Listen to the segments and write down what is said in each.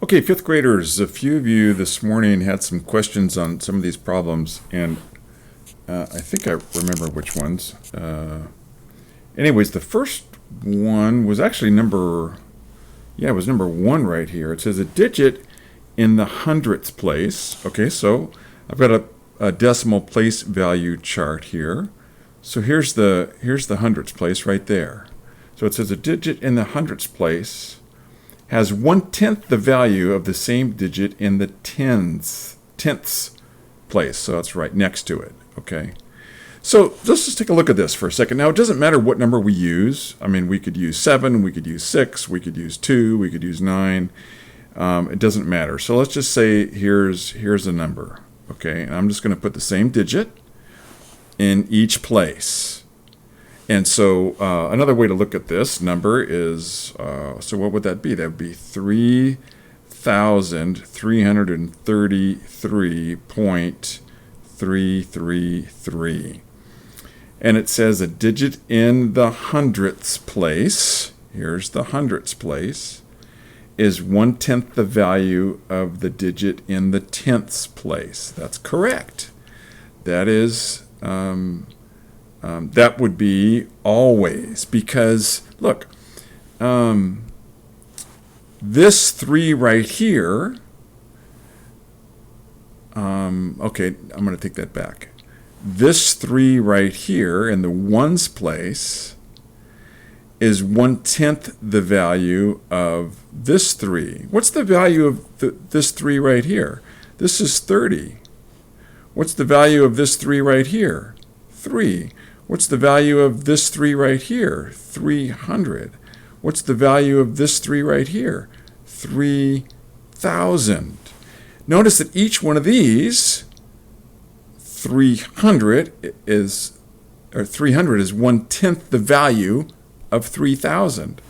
Okay, fifth graders, a few of you this morning had some questions on some of these problems, and I think I remember which ones. Anyways, the first one was actually it was number one right here. It says a digit in the hundredths place. Okay, so I've got a decimal place value chart here. So here's the hundredths place right there. So it says a digit in the hundredths place has 1/10 the value of the same digit in the tenths place. So it's right next to it. Okay. So let's just take a look at this for a second. Now, it doesn't matter what number we use. I mean, we could use 7, we could use 6, we could use 2, we could use 9. It doesn't matter. So let's just say here's a number. Okay, and I'm just going to put the same digit in each place. And so another way to look at this number is, so what would that be? That would be 3,333.333. And it says a digit in the hundredths place, here's the hundredths place, is 1/10 the value of the digit in the tenths place. That's correct. That is, that would be always, because look, this 3 right here, okay, I'm going to take that back. This 3 right here in the ones place is 1/10 the value of this 3. What's the value of this 3 right here? This is 30. What's the value of this 3 right here? 3. What's the value of this 3 right here? 300. What's the value of this 3 right here? 3,000. Notice that each one of these, 300 is 1/10 the value of 3,000.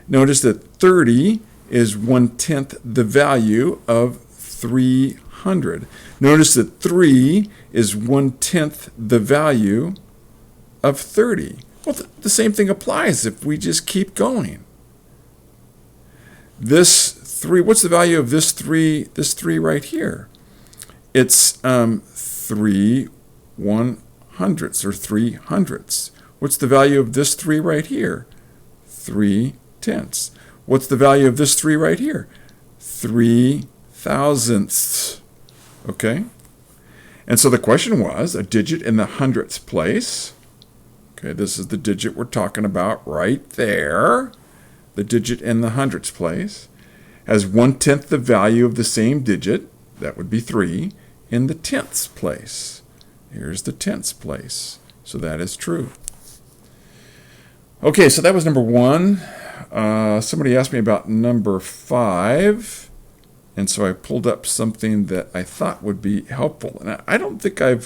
Notice that 30 is 1/10 the value of 300. Notice that 3 is 1/10 the value of 30. Well, the same thing applies if we just keep going. This 3, what's the value of this 3 right here? It's 3 100ths or 300ths. What's the value of this 3 right here? 3/10. What's the value of this 3 right here? 3,000ths. Okay? And so the question was, a digit in the hundredths place. Okay, this is the digit we're talking about right there. The digit in the hundredths place has 1/10 the value of the same digit, that would be 3, in the tenths place. Here's the tenths place. So that is true. Okay, so that was number 1. Somebody asked me about number 5, and so I pulled up something that I thought would be helpful. And I don't think I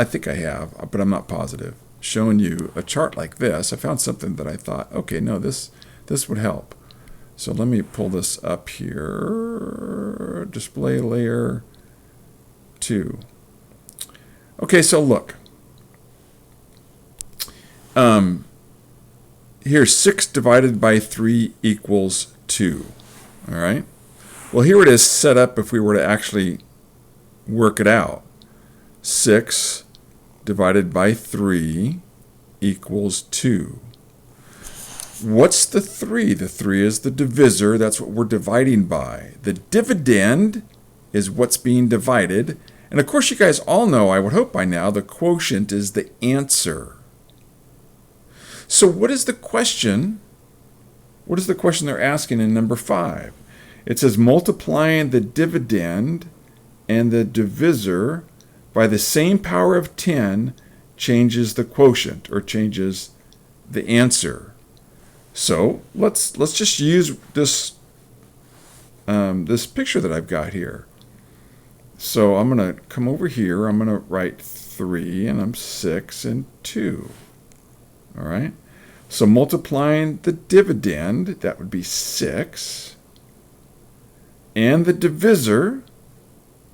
think I have, but I'm not positive, showing you a chart like this. I found something that I thought, okay, no, this would help. So let me pull this up here. Display layer 2. Okay, so look. Here, 6 divided by 3 equals 2. All right? Well, here it is set up if we were to actually work it out. 6 divided by 3 equals 2. What's the 3? The 3 is the divisor. That's what we're dividing by. The dividend is what's being divided. And of course, you guys all know, I would hope by now, the quotient is the answer. So what is the question? What is the question they're asking in number 5? It says multiplying the dividend and the divisor by the same power of 10 changes the quotient, or changes the answer. So let's just use this this picture that I've got here. So I'm going to come over here. I'm going to write 3, and I'm 6 and 2. All right. So multiplying the dividend, that would be 6, and the divisor,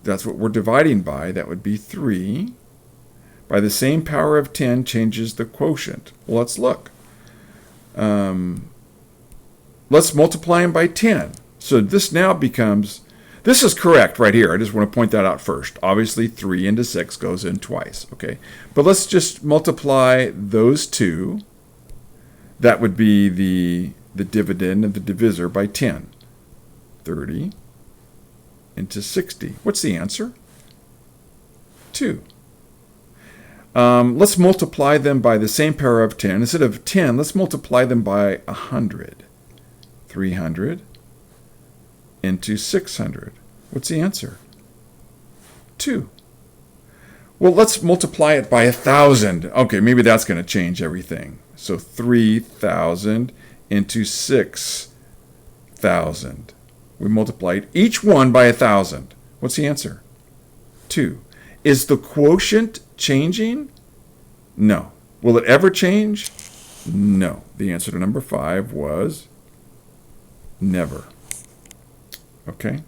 that's what we're dividing by, that would be 3, by the same power of 10 changes the quotient. Well, let's look. Let's multiply them by 10. So this now becomes, this is correct right here. I just want to point that out first. Obviously, 3 into 6 goes in twice, okay? But let's just multiply those two. That would be the dividend of the divisor by 10. 30 into 60. What's the answer? 2. Let's multiply them by the same pair of 10. Instead of 10, let's multiply them by 100. 300 into 600. What's the answer? 2. Well, let's multiply it by 1,000. Okay, maybe that's going to change everything. So 3,000 into 6,000. We multiplied each one by 1,000. What's the answer? 2. Is the quotient changing? No. Will it ever change? No. The answer to number 5 was never. Okay.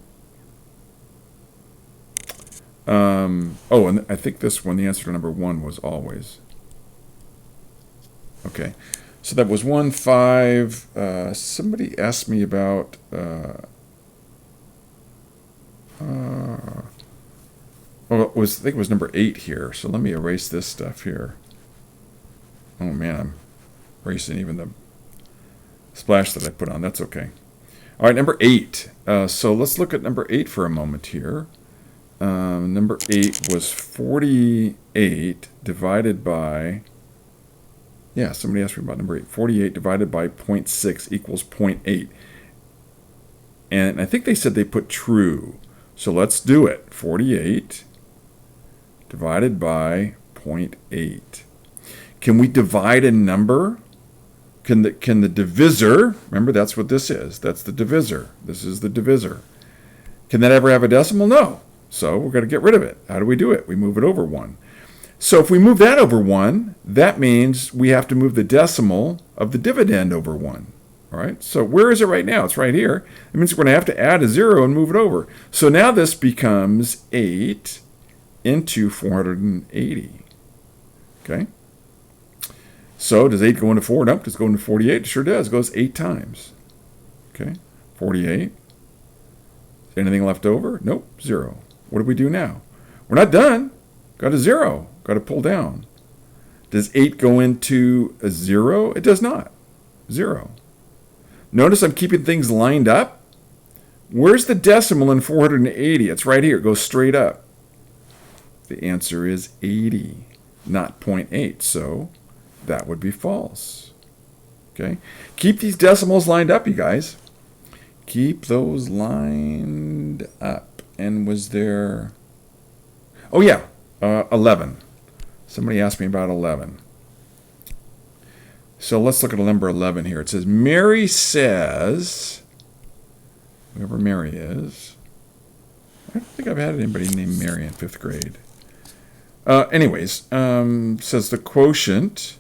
Oh, and I think this one, the answer to number 1 was always. Okay. So that was 1, 5. Somebody asked me about I think it was number 8 here. So let me erase this stuff here. Oh man, I'm erasing even the splash that I put on. That's okay. All right, number 8. So let's look at number 8 for a moment here. Number 8 was 48 divided by, yeah, somebody asked me about number 8. 48 divided by 0.6 equals 0.8. And I think they said they put true. So let's do it. 48 divided by 0.8. Can we divide a number? Can the divisor, remember that's what this is. That's the divisor. This is the divisor. Can that ever have a decimal? No. So we're going to get rid of it. How do we do it? We move it over 1. So if we move that over 1, that means we have to move the decimal of the dividend over 1. All right, so where is it right now? It's right here. It means we're going to have to add a 0 and move it over. So now this becomes 8 into 480. Okay. So does 8 go into 4? Nope. Does it go into 48? It sure does. It goes 8 times. Okay. 48. Anything left over? Nope. 0. What do we do now? We're not done. Got a 0. Got to pull down. Does 8 go into a 0? It does not. 0. Notice I'm keeping things lined up. Where's the decimal in 480? It's right here. It goes straight up. The answer is 80, not 0.8. So that would be false. Okay. Keep these decimals lined up, you guys. Keep those lined up. And was there... Oh, yeah. 11. Somebody asked me about 11. So let's look at number 11 here. It says, Mary says, whoever Mary is, I don't think I've had anybody named Mary in 5th grade. Says the quotient,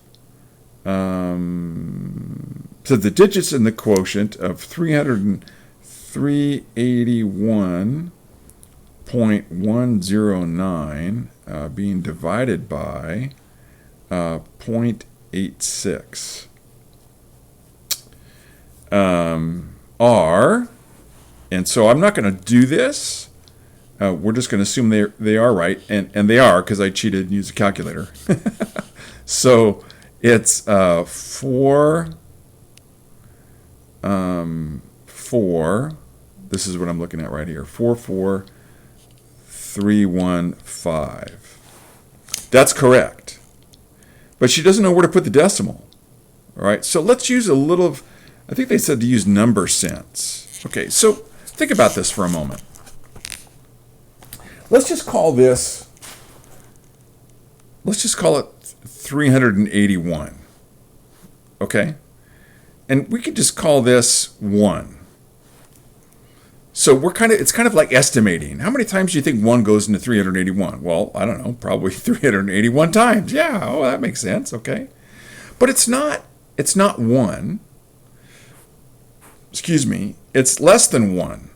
says the digits in the quotient of 381.109 being divided by 0.86 are, and so I'm not going to do this. We're just going to assume they are right, and they are because I cheated and used a calculator. So it's 4. This is what I'm looking at right here. 44315. That's correct. But she doesn't know where to put the decimal. All right, so let's use a little of, I think they said to use number sense. Okay, so think about this for a moment. Let's just call it 381. Okay? And we could just call this 1. So it's kind of like estimating. How many times do you think 1 goes into 381? Well, I don't know, probably 381 times. Yeah, oh, that makes sense, okay. But it's not 1. Excuse me, it's less than 1.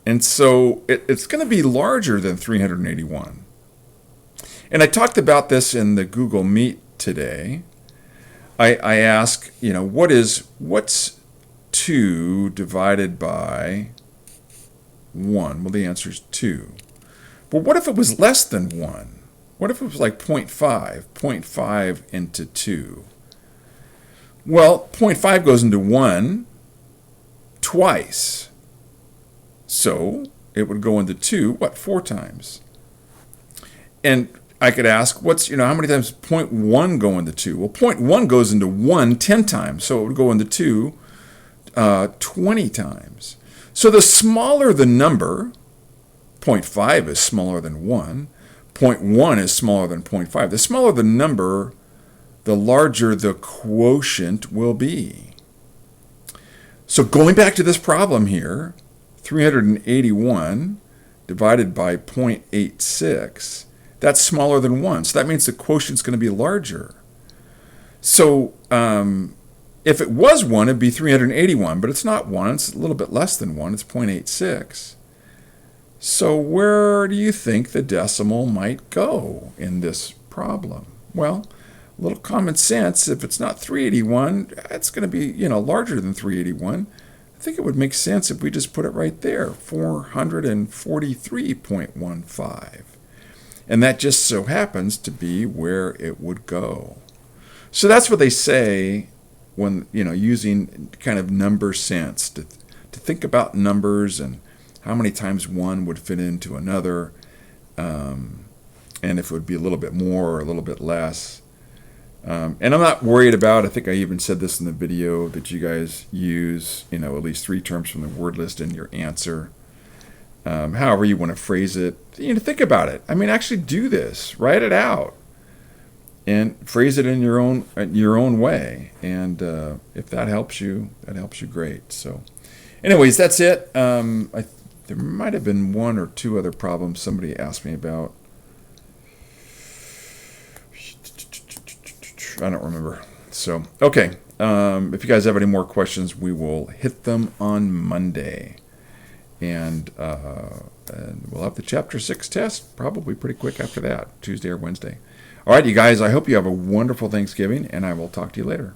And so it's going to be larger than 381. And I talked about this in the Google Meet today. I ask, what's 2 divided by 1? Well, the answer is 2. But what if it was less than 1? What if it was like 0.5? 0.5 into 2. Well, 0.5 goes into 1 twice. So it would go into 2, 4 times? And I could ask, how many times 0.1 go into 2? Well, 0.1 goes into 1 10 times, so it would go into 2 20 times. So the smaller the number, 0.5 is smaller than 1, 0.1 is smaller than 0.5. The smaller the number, the larger the quotient will be. So going back to this problem here, 381 divided by 0.86, that's smaller than 1. So that means the quotient's going to be larger. So if it was 1, it'd be 381, but it's not 1. It's a little bit less than 1. It's 0.86. So where do you think the decimal might go in this problem? Well, a little common sense, if it's not 381, it's going to be, larger than 381. I think it would make sense if we just put it right there, 443.15. And that just so happens to be where it would go. So that's what they say when, using kind of number sense to think about numbers and how many times one would fit into another, and if it would be a little bit more or a little bit less. And I'm not worried about, I think I even said this in the video, that you guys use, at least 3 terms from the word list in your answer. However you want to phrase it, think about it. Actually do this. Write it out. And phrase it in your own way. And if that helps you, great. So anyways, that's it. There might have been 1 or 2 other problems somebody asked me about. I don't remember. So, okay. If you guys have any more questions, we will hit them on Monday. And we'll have the Chapter 6 test probably pretty quick after that, Tuesday or Wednesday. All right, you guys, I hope you have a wonderful Thanksgiving, and I will talk to you later.